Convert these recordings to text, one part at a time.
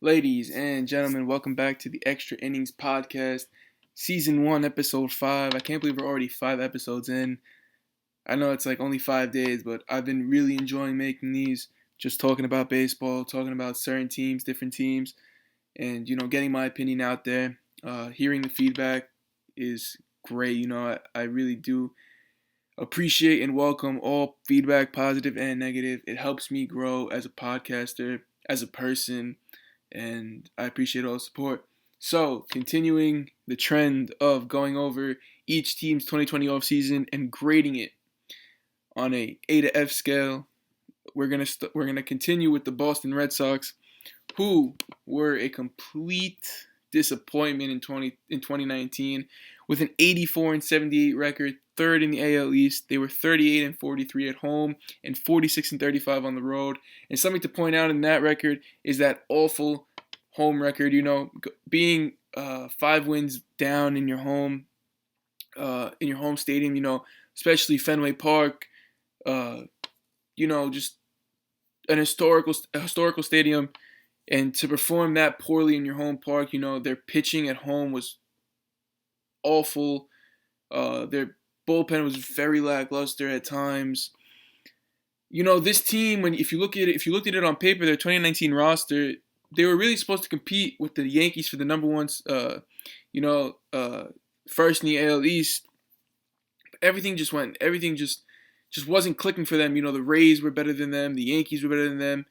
Ladies and gentlemen, welcome back to the Extra Innings Podcast, Season 1, Episode 5. I can't believe we're already 5 episodes in. I know it's like only 5 days, but I've been really enjoying making these, just talking about baseball, talking about certain teams, different teams, and, getting my opinion out there. Hearing the feedback is great. I really do appreciate and welcome all feedback, positive and negative. It helps me grow as a podcaster, as a person, and I appreciate all the support. So, continuing the trend of going over each team's 2020 offseason and grading it on a A to F scale, we're gonna continue with the Boston Red Sox, who were a complete disappointment in 2019 with an 84-78 record, third in the AL East. They were 38-43 at home and 46-35 on the road. And something to point out in that record is that awful home record. Being 5 wins down in your home stadium. Especially Fenway Park. Just an historical stadium. And to perform that poorly in your home park, their pitching at home was awful. Their bullpen was very lackluster at times. This team, if you looked at it on paper, their 2019 roster, they were really supposed to compete with the Yankees for the number one, first in the AL East. Everything just wasn't clicking for them. The Rays were better than them. The Yankees were better than them.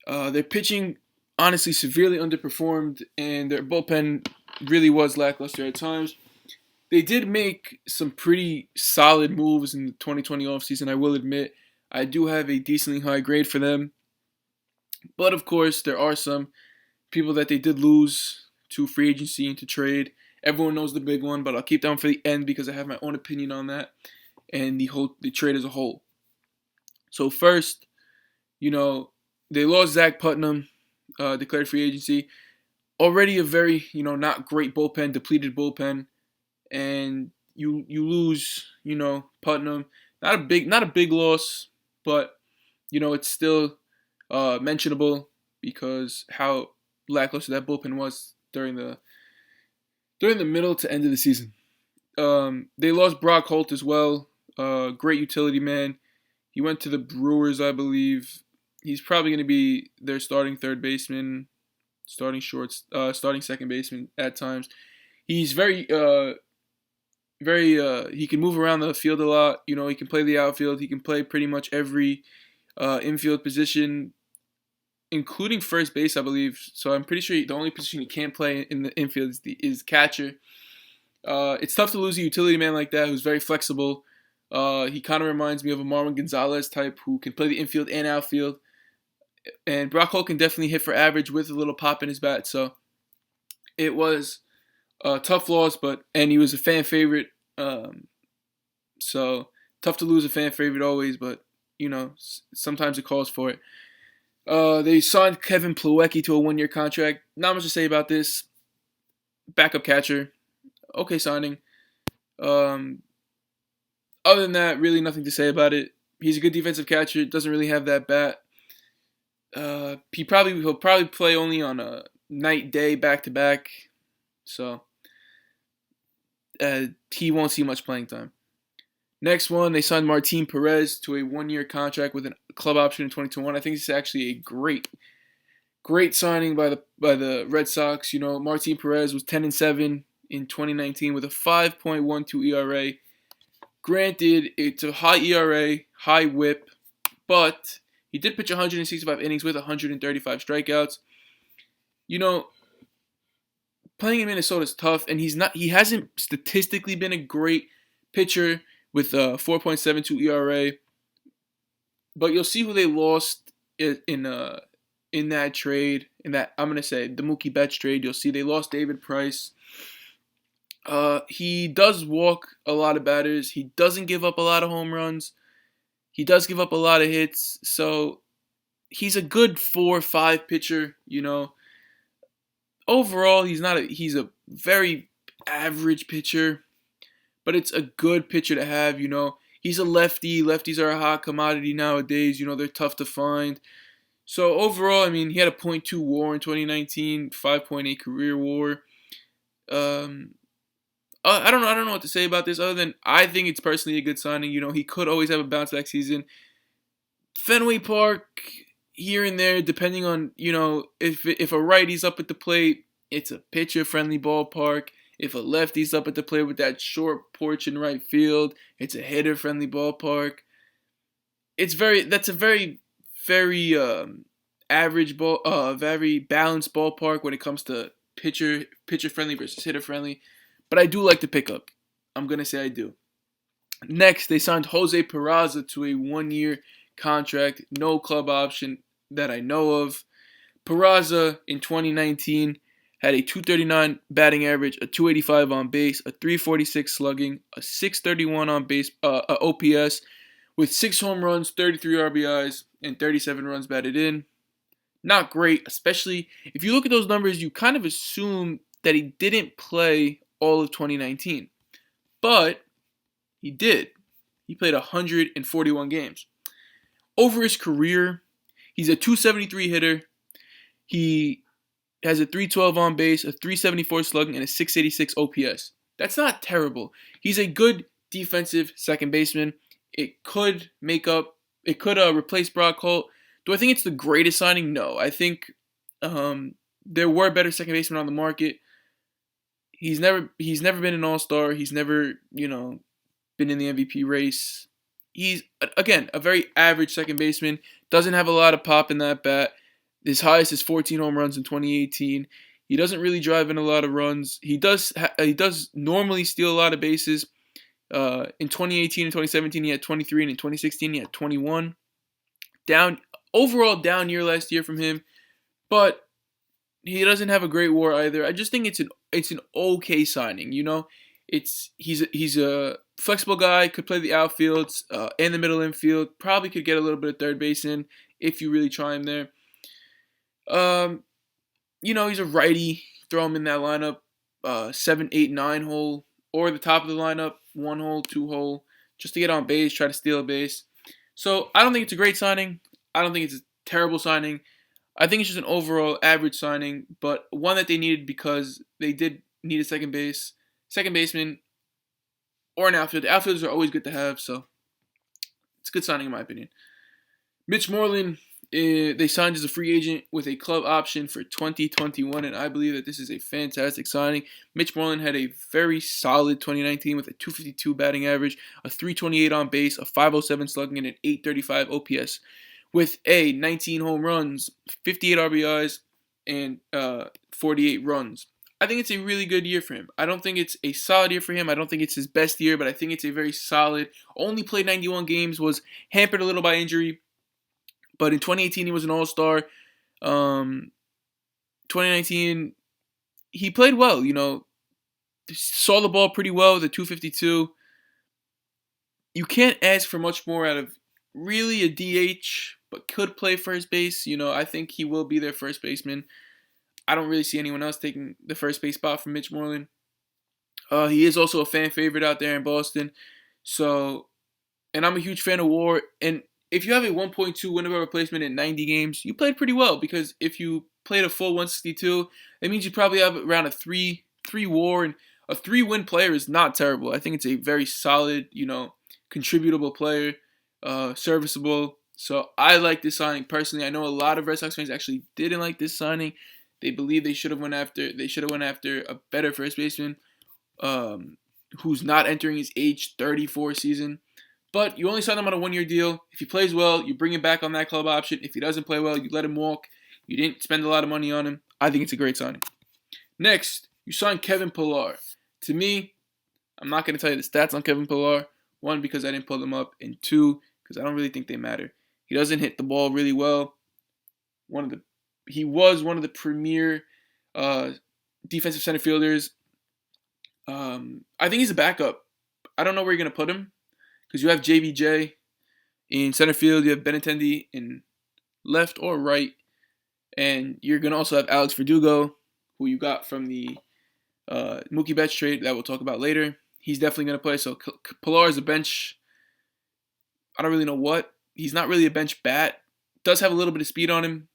Their pitching, honestly, severely underperformed, and their bullpen really was lackluster at times. They did make some pretty solid moves in the 2020 offseason, I will admit. I do have a decently high grade for them. But, of course, there are some people that they did lose to free agency and to trade. Everyone knows the big one, but I'll keep that one for the end because I have my own opinion on that and the trade as a whole. So, first, they lost Zach Putnam, declared free agency. Already a very, not great bullpen, depleted bullpen. And you lose, Putnam. Not a big loss, but it's still mentionable because how lackluster that bullpen was during the middle to end of the season. They lost Brock Holt as well. Great utility man. He went to the Brewers, I believe. He's probably going to be their starting third baseman, starting second baseman at times. He's very he can move around the field a lot. He can play the outfield. He can play pretty much every infield position, including first base, I believe. So I'm pretty sure the only position he can't play in the infield is catcher. It's tough to lose a utility man like that who's very flexible. He kind of reminds me of a Marwin Gonzalez type who can play the infield and outfield. And Brock Holt can definitely hit for average with a little pop in his bat. So it was a tough loss, and he was a fan favorite. So tough to lose a fan favorite always, but sometimes it calls for it. They signed Kevin Plawecki to a 1-year contract. Not much to say about this. Backup catcher. Okay signing. Other than that, really nothing to say about it. He's a good defensive catcher. Doesn't really have that bat. He'll probably play only on a night day back to back. So he won't see much playing time. Next one, they signed Martin Perez to a 1-year contract with a club option in 2021. I think this is actually a great signing by the Red Sox. Martin Perez was 10-7 in 2019 with a 5.12 ERA. Granted, it's a high ERA, high WHIP, but he did pitch 165 innings with 135 strikeouts. Playing in Minnesota is tough, and he hasn't statistically been a great pitcher with a 4.72 ERA. But you'll see who they lost in that trade. I'm gonna say the Mookie Betts trade. You'll see they lost David Price. He does walk a lot of batters. He doesn't give up a lot of home runs. He does give up a lot of hits. So he's a good 4-5 pitcher. Overall, he's a very average pitcher, but it's a good pitcher to have. He's a lefty. Lefties are a hot commodity nowadays. They're tough to find. So overall, I mean, he had a .2 WAR in 2019, 5.8 career WAR. Um, I don't know what to say about this other than I think it's personally a good signing. He could always have a bounce back season. Fenway Park, here and there, depending on if a righty's up at the plate, it's a pitcher friendly ballpark. If a lefty's up at the plate with that short porch in right field, it's a hitter friendly ballpark. That's a very very average ball, very balanced ballpark when it comes to pitcher friendly versus hitter friendly. But I do like the pickup. I'm gonna say I do. Next, they signed Jose Peraza to a 1-year contract, no club option that I know of. Peraza in 2019 had a 239 batting average, a 285 on base, a 346 slugging, a 631 on base OPS, with 6 home runs, 33 RBIs, and 37 runs batted in. Not great, especially if you look at those numbers, you kind of assume that he didn't play all of 2019. But he did. He played 141 games. Over his career, he's a 273 hitter. He has a 312 on base, a 374 slugging, and a 686 OPS. That's not terrible. He's a good defensive second baseman. It could replace Brock Holt. Do I think it's the greatest signing? No. I think there were better second basemen on the market. He's never been an all-star. He's never, been in the MVP race. He's, again, a very average second baseman. Doesn't have a lot of pop in that bat. His highest is 14 home runs in 2018. He doesn't really drive in a lot of runs. He does normally steal a lot of bases. In 2018 and 2017, he had 23, and in 2016, he had 21. Overall down year last year from him, but he doesn't have a great WAR either. I just think it's an okay signing. He's a flexible guy, could play the outfield and the middle infield. Probably could get a little bit of third base in if you really try him there. He's a righty. Throw him in that lineup, 7, 8, 9 hole, or the top of the lineup, 1 hole, 2 hole, just to get on base, try to steal a base. So I don't think it's a great signing. I don't think it's a terrible signing. I think it's just an overall average signing, but one that they needed because they did need a second baseman, or an outfielder. Outfielders are always good to have, so it's a good signing in my opinion. Mitch Moreland, they signed as a free agent with a club option for 2021, and I believe that this is a fantastic signing. Mitch Moreland had a very solid 2019 with a 252 batting average, a 328 on base, a 507 slugging, and an 835 OPS. With 19 home runs, 58 RBIs, and 48 runs. I think it's a really good year for him. I don't think it's a solid year for him. I don't think it's his best year, but I think it's a very solid. Only played 91 games, was hampered a little by injury. But in 2018, he was an all-star. 2019, he played well, saw the ball pretty well, the 252. You can't ask for much more out of really a DH, but could play first base. I think he will be their first baseman. I don't really see anyone else taking the first base spot from Mitch Moreland. He is also a fan favorite out there in Boston. So, and I'm a huge fan of WAR. And if you have a 1.2 win above replacement in 90 games, you played pretty well, because if you played a full 162, it means you probably have around a 3 WAR, and a 3-win player is not terrible. I think it's a very solid, contributable player, serviceable. So I like this signing personally. I know a lot of Red Sox fans actually didn't like this signing. They believe they should have went after a better first baseman, who's not entering his age 34 season. But you only sign him on a 1-year deal. If he plays well, you bring him back on that club option. If he doesn't play well, you let him walk. You didn't spend a lot of money on him. I think it's a great signing. Next, you sign Kevin Pillar. To me, I'm not going to tell you the stats on Kevin Pillar. 1, because I didn't pull them up, and 2, because I don't really think they matter. He doesn't hit the ball really well. He was one of the premier defensive center fielders. I think he's a backup. I don't know where you're going to put him, because you have JBJ in center field. You have Benintendi in left or right. And you're going to also have Alex Verdugo, who you got from the Mookie Betts trade that we'll talk about later. He's definitely going to play. So Pillar is a bench. I don't really know what. He's not really a bench bat, does have a little bit of speed on him,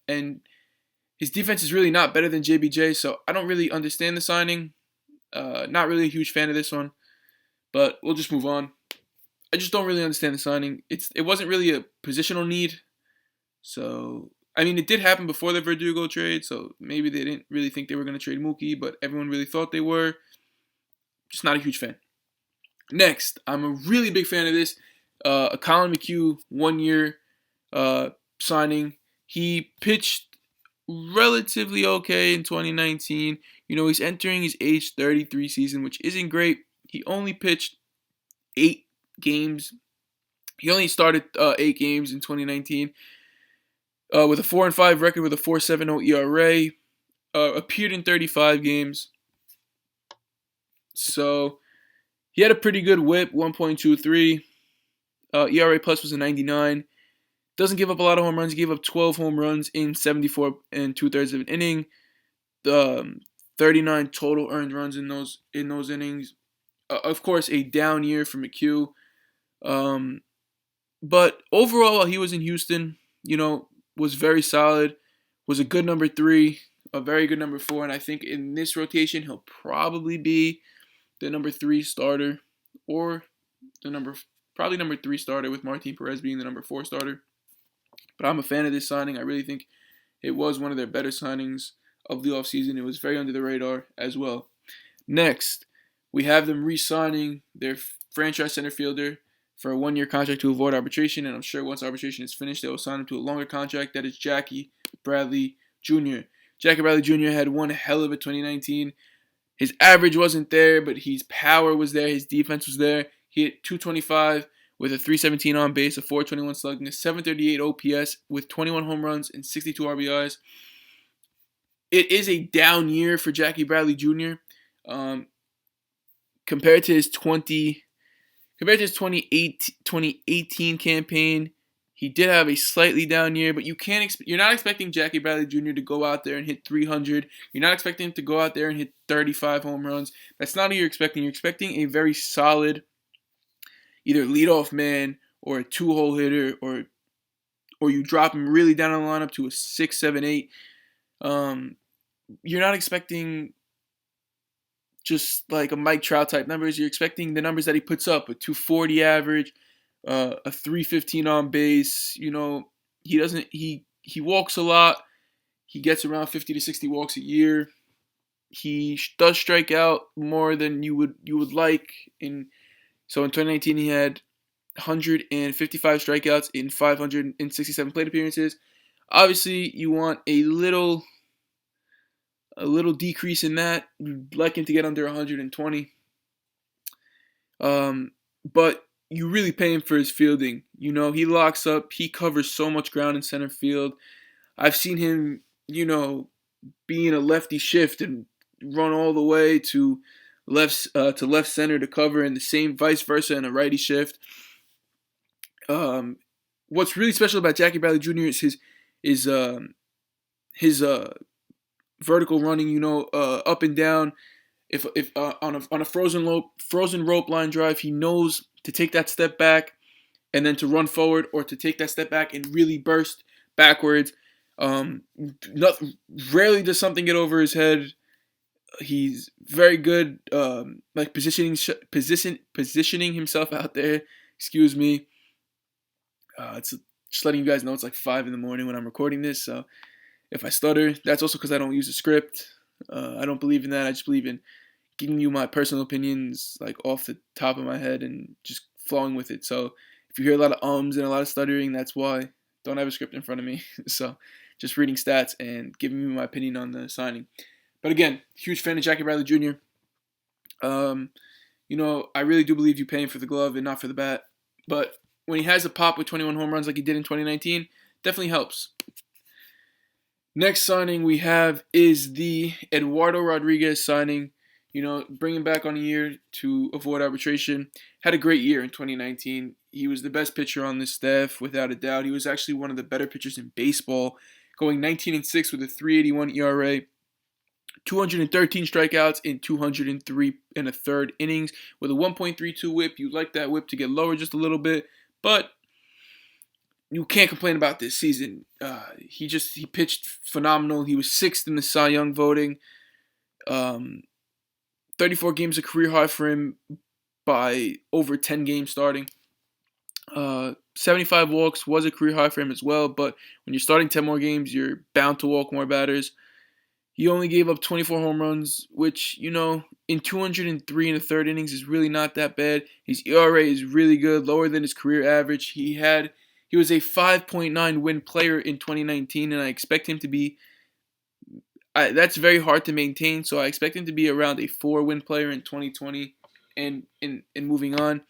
and his defense is really not better than JBJ, so I don't really understand the signing. Not really a huge fan of this one, but we'll just move on. I just don't really understand the signing. It wasn't really a positional need, so I mean it did happen before the Verdugo trade, so maybe they didn't really think they were going to trade Mookie, but everyone really thought they were. Just not a huge fan. Next, I'm a really big fan of this. A Colin McHugh 1-year signing. He pitched relatively okay in 2019. He's entering his age 33 season, which isn't great. He only pitched 8 games. He only started 8 games in 2019 with a 4-5 record with a 4.70 ERA. Appeared in 35 games. So he had a pretty good whip, 1.23. ERA plus was a 99. Doesn't give up a lot of home runs. He gave up 12 home runs in 74 and 2/3 of an inning. 39 total earned runs in those innings. Of course, a down year for McHugh. But overall, while he was in Houston, was very solid. Was a good number 3, a very good number 4, and I think in this rotation he'll probably be the number 3 starter, or probably number 3 starter, with Martin Perez being the number 4 starter. But I'm a fan of this signing. I really think it was one of their better signings of the offseason. It was very under the radar as well. Next, we have them re-signing their franchise center fielder for a 1-year contract to avoid arbitration, and I'm sure once arbitration is finished, they will sign him to a longer contract. That is Jackie Bradley Jr. Jackie Bradley Jr. had one hell of a 2019. His average wasn't there, but his power was there. His defense was there. He hit .225 with a 317 on base, a 421 slugging, a 738 OPS with 21 home runs and 62 RBIs. It is a down year for Jackie Bradley Jr. Compared to his 2018 campaign, he did have a slightly down year, but you're not expecting Jackie Bradley Jr. to go out there and hit 300. You're not expecting him to go out there and hit 35 home runs. That's not what you're expecting. You're expecting a very solid, either leadoff man or a 2-hole hitter, or you drop him really down the lineup to a 6, 7, 8. You're not expecting just like a Mike Trout type numbers. You're expecting the numbers that he puts up, a 240 average, a 315 on base. He walks a lot. He gets around 50 to 60 walks a year. He does strike out more than you would like. So in 2019 he had 155 strikeouts in 567 plate appearances. Obviously, you want a little decrease in that. You'd like him to get under 120. But you really pay him for his fielding. He locks up. He covers so much ground in center field. I've seen him, be in a lefty shift and run all the way to left center to cover, and the same vice versa in a righty shift. What's really special about Jackie Bradley Jr. is his vertical running. Up and down. If on a frozen rope line drive, he knows to take that step back and then to run forward, or to take that step back and really burst backwards. Rarely does something get over his head. He's very good, positioning himself out there. Excuse me. It's just letting you guys know it's like 5 in the morning when I'm recording this. So if I stutter, that's also because I don't use a script. I don't believe in that. I just believe in giving you my personal opinions, like off the top of my head, and just flowing with it. So if you hear a lot of ums and a lot of stuttering, that's why. Don't have a script in front of me. So just reading stats and giving you my opinion on the signing. But again, huge fan of Jackie Bradley Jr. I really do believe you pay him for the glove and not for the bat. But when he has a pop with 21 home runs like he did in 2019, definitely helps. Next signing we have is the Eduardo Rodriguez signing. Bringing back on a year to avoid arbitration. Had a great year in 2019. He was the best pitcher on this staff, without a doubt. He was actually one of the better pitchers in baseball, going 19-6 with a 3.81 ERA, 213 strikeouts in 203 1/3 innings with a 1.32 whip. You'd like that whip to get lower just a little bit, but you can't complain about this season. He pitched phenomenal. He was sixth in the Cy Young voting. 34 games a career high for him by over 10 games starting. 75 walks was a career high for him as well, but when you're starting 10 more games, you're bound to walk more batters. He only gave up 24 home runs, which, in 203 in the third innings is really not that bad. His ERA is really good, lower than his career average. He was a 5.9 win player in 2019, and I expect him to be that's very hard to maintain, so I expect him to be around a 4-win player in 2020 and moving on.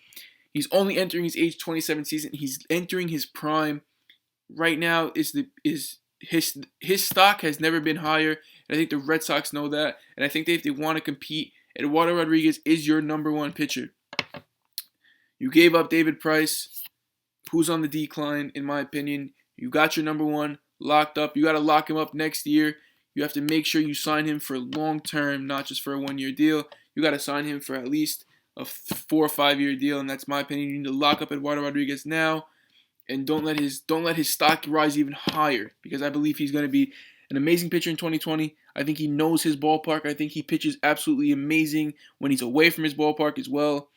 He's only entering his age 27 season. He's entering his prime. Right now his stock has never been higher, and I think the Red Sox know that, and I think if they want to compete, Eduardo Rodriguez is your number one pitcher. You gave up David Price, who's on the decline, in my opinion. You got your number one locked up. You got to lock him up next year. You have to make sure you sign him for long term, not just for a 1-year deal. You got to sign him for at least a 4 or 5 year deal, and that's my opinion. You need to lock up Eduardo Rodriguez now, and don't let his stock rise even higher, because I believe he's going to be an amazing pitcher in 2020. I think he knows his ballpark. I think he pitches absolutely amazing when he's away from his ballpark as well.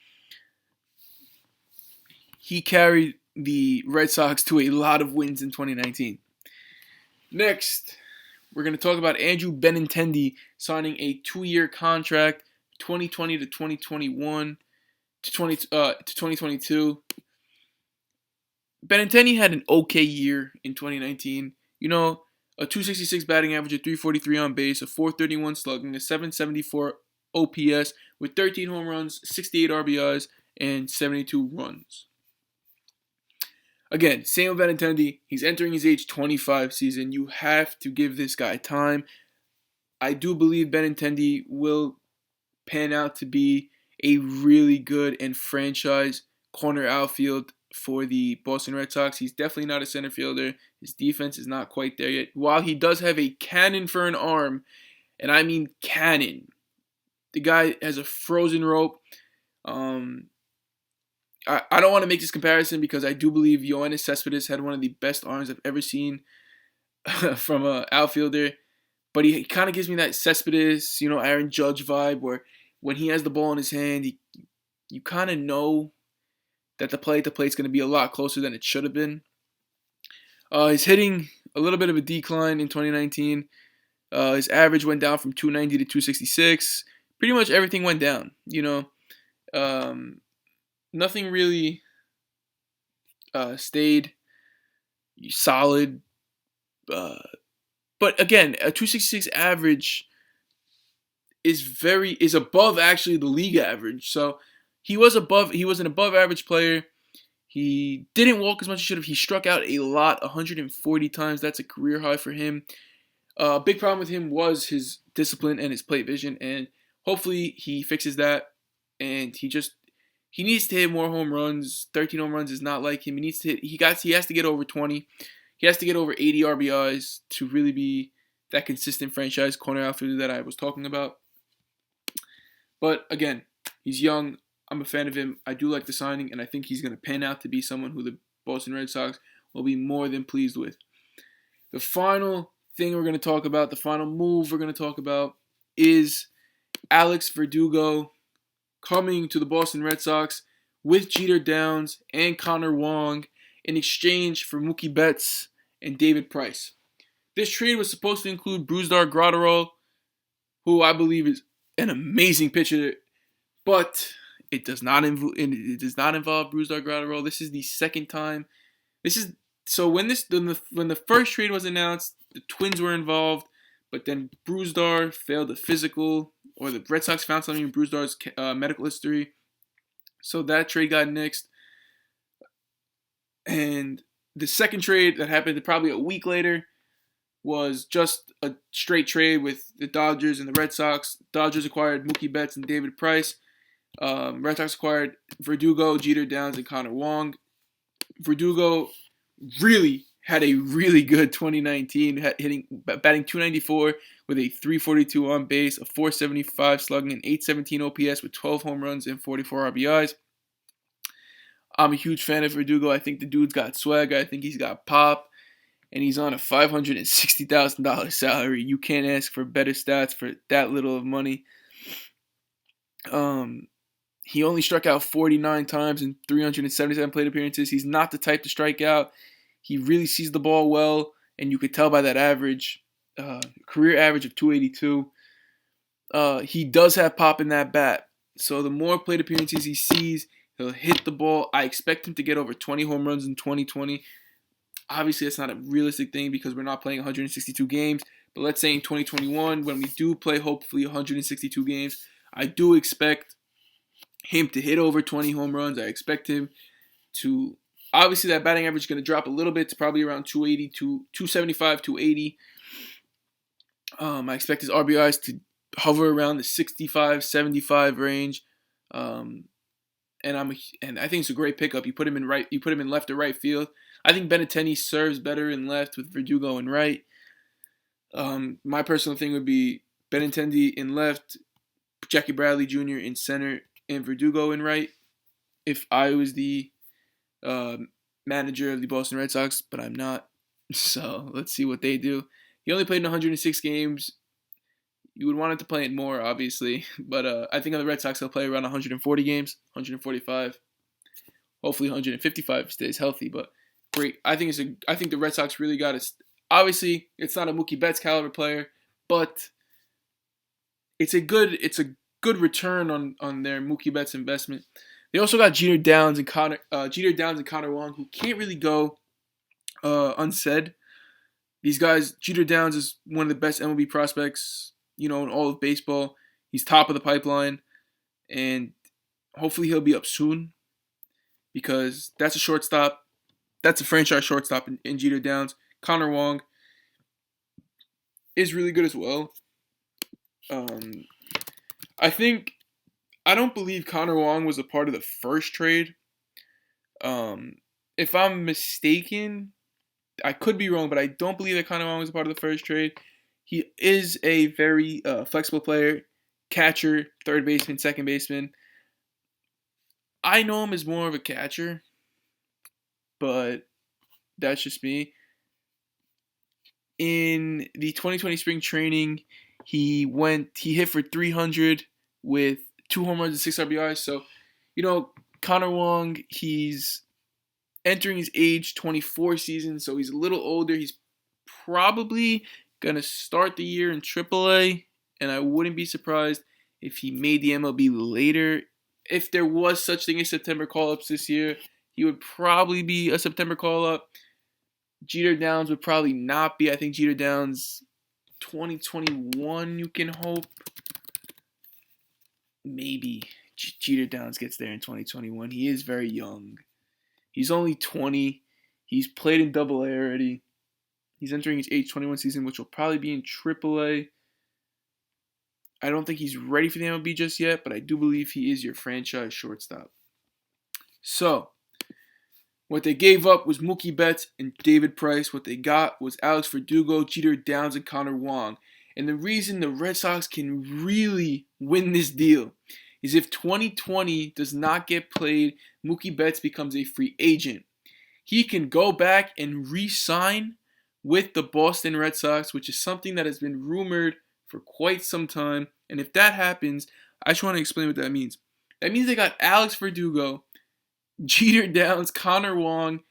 He carried the Red Sox to a lot of wins in 2019. Next, we're going to talk about Andrew Benintendi signing a 2-year contract, 2020 to 2021 to 2022. Benintendi had an okay year in 2019. A 266 batting average, a 343 on base, a 431 slugging, a 774 OPS with 13 home runs, 68 RBIs, and 72 runs. Again, same with Benintendi. He's entering his age 25 season. You have to give this guy time. I do believe Benintendi will pan out to be a really good and franchise corner outfield for the Boston Red Sox. He's definitely not a center fielder. His defense is not quite there yet. While he does have a cannon for an arm, and I mean cannon, the guy has a frozen rope. I don't want to make this comparison because I do believe Yoenis Cespedes had one of the best arms I've ever seen from an outfielder. But he kind of gives me that Cespedes, Aaron Judge vibe, where when he has the ball in his hand, you kind of know that the play at the plate is going to be a lot closer than it should have been. He's hitting a little bit of a decline in 2019. His average went down from 290 to 266. Pretty much everything went down, Nothing really stayed solid. But again, a 266 average is above actually the league average. So he was an above average player. He didn't walk as much as he should have. He struck out a lot, 140 times. That's a career high for him. Big problem with him was his discipline and his plate vision, and hopefully he fixes that. And he needs to hit more home runs. 13 home runs is not like him. He has to get over 20. He has to get over 80 RBIs to really be that consistent franchise corner outfielder that I was talking about. But again, he's young. I'm a fan of him. I do like the signing, and I think he's going to pan out to be someone who the Boston Red Sox will be more than pleased with. The final thing we're going to talk about, the final move we're going to talk about, is Alex Verdugo coming to the Boston Red Sox with Jeter Downs and Connor Wong in exchange for Mookie Betts and David Price. This trade was supposed to include Brusdar Graterol, who I believe is an amazing pitcher, but it does not involve Brusdar Graterol. This is the second time. When the first trade was announced, the Twins were involved, but then Brusdar failed the physical, or the Red Sox found something in Brusdar's medical history, so that trade got nixed. And the second trade that happened probably a week later was just a straight trade with the Dodgers and the Red Sox. Dodgers acquired Mookie Betts and David Price. Red Sox acquired Verdugo, Jeter Downs, and Connor Wong. Verdugo really had a really good 2019, batting 294 with a 342 on base, a 475 slugging, and 817 OPS with 12 home runs and 44 RBIs. I'm a huge fan of Verdugo. I think the dude's got swag. I think he's got pop. And he's on a $560,000 salary. You can't ask for better stats for that little of money. He only struck out 49 times in 377 plate appearances. He's not the type to strike out. He really sees the ball well, and you could tell by that average, career average of 282. He does have pop in that bat. So the more plate appearances he sees, he'll hit the ball. I expect him to get over 20 home runs in 2020. Obviously, that's not a realistic thing because we're not playing 162 games. But let's say in 2021, when we do play hopefully 162 games, I do expect him to hit over 20 home runs. I expect him to, obviously that batting average is going to drop a little bit to probably around 280 to 275, 280. I expect his RBIs to hover around the 65, 75 range. And I think it's a great pickup. You put him in left or right field. I think Benintendi serves better in left with Verdugo in right. My personal thing would be Benintendi in left, Jackie Bradley Jr. in center, and Verdugo in right. If I was the manager of the Boston Red Sox, but I'm not. So let's see what they do. He only played in 106 games. You would want him to play in more, obviously. But I think on the Red Sox, he'll play around 140 games, 145. Hopefully 155 if he stays healthy. But great. I think the Red Sox really got it. Obviously, it's not a Mookie Betts caliber player, but it's a good return on their Mookie Betts investment. They also got Jeter Downs and Connor Wong, who can't really go unsaid. These guys, Jeter Downs is one of the best MLB prospects, in all of baseball. He's top of the pipeline, and hopefully he'll be up soon because that's a shortstop. That's a franchise shortstop in Jeter Downs. Connor Wong is really good as well. I don't believe Connor Wong was a part of the first trade. If I'm mistaken, I could be wrong, but I don't believe that Connor Wong was a part of the first trade. He is a very flexible player, catcher, third baseman, second baseman. I know him as more of a catcher, but that's just me. In the 2020 spring training, he hit for 300 with 2 home runs and 6 RBIs. So, Connor Wong, he's entering his age 24 season, so he's a little older. He's probably going to start the year in AAA, and I wouldn't be surprised if he made the MLB later. If there was such thing as September call-ups this year, he would probably be a September call-up. Jeter Downs would probably not be. I think Jeter Downs 2021, you can hope. Maybe Jeter Downs gets there in 2021. He is very young. He's only 20. He's played in Double-A already. He's entering his age 21 season, which will probably be in AAA. I don't think he's ready for the MLB just yet, but I do believe he is your franchise shortstop. So, what they gave up was Mookie Betts and David Price. What they got was Alex Verdugo, Jeter Downs, and Connor Wong. And the reason the Red Sox can really win this deal is if 2020 does not get played, Mookie Betts becomes a free agent. He can go back and re-sign with the Boston Red Sox, which is something that has been rumored for quite some time. And if that happens, I just want to explain what that means. That means they got Alex Verdugo, Jeter Downs, Connor Wong,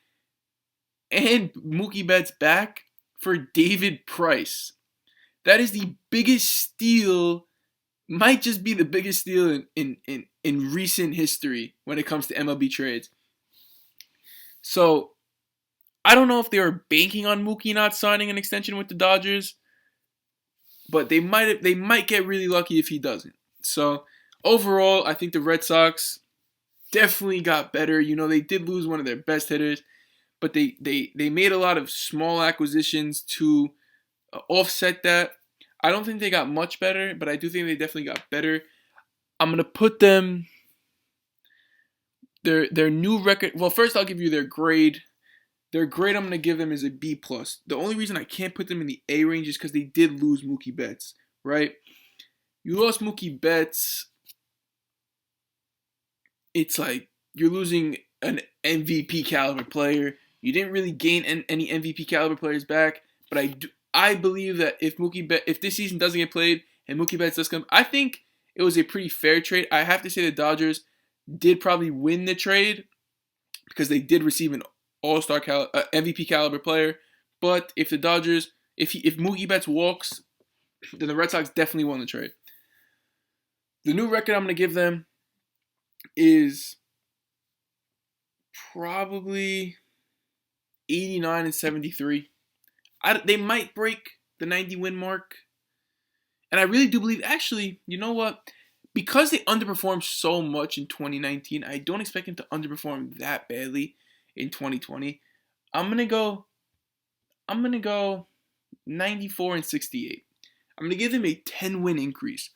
and Mookie Betts back for David Price. That is the biggest steal, might just be the biggest steal in recent history when it comes to MLB trades. So, I don't know if they were banking on Mookie not signing an extension with the Dodgers, but they might get really lucky if he doesn't. So, overall, I think the Red Sox definitely got better. They did lose one of their best hitters, but they made a lot of small acquisitions to offset that. I don't think they got much better, but I do think they definitely got better. I'm going to put them, their new record, well, first I'll give you their grade. Their grade I'm going to give them is a B+. The only reason I can't put them in the A range is because they did lose Mookie Betts, right? You lost Mookie Betts. It's like you're losing an MVP caliber player. You didn't really gain any MVP caliber players back, but I believe that if this season doesn't get played and Mookie Betts does come, I think it was a pretty fair trade. I have to say the Dodgers did probably win the trade because they did receive an All-Star MVP caliber player. But if the Dodgers, if Mookie Betts walks, then the Red Sox definitely won the trade. The new record I'm going to give them is probably 89-73. They might break the 90-win mark. And I really do believe, actually, you know what? Because they underperformed so much in 2019, I don't expect them to underperform that badly in 2020. I'm gonna go 94-68. I'm gonna give them a 10-win increase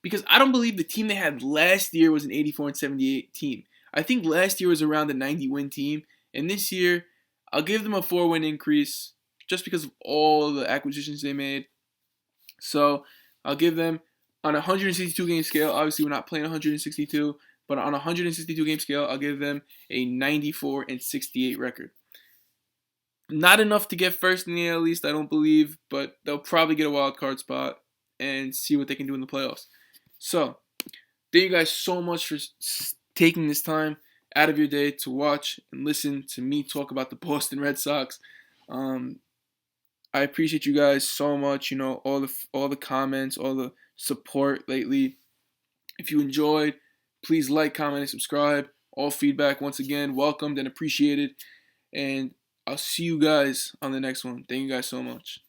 because I don't believe the team they had last year was an 84-78 team. I think last year was around the 90-win team, and this year I'll give them a 4-win increase just because of all the acquisitions they made. So I'll give them on a 162-game scale. Obviously, we're not playing 162, but on a 162-game scale, I'll give them a 94-68 record. Not enough to get first in the AL East, I don't believe, but they'll probably get a wild card spot and see what they can do in the playoffs. So, thank you guys so much for taking this time out of your day to watch and listen to me talk about the Boston Red Sox. I appreciate you guys so much. You know, all the comments, all the support lately. If you enjoyed, please like, comment, and subscribe. All feedback, once again, welcomed and appreciated. And I'll see you guys on the next one. Thank you guys so much.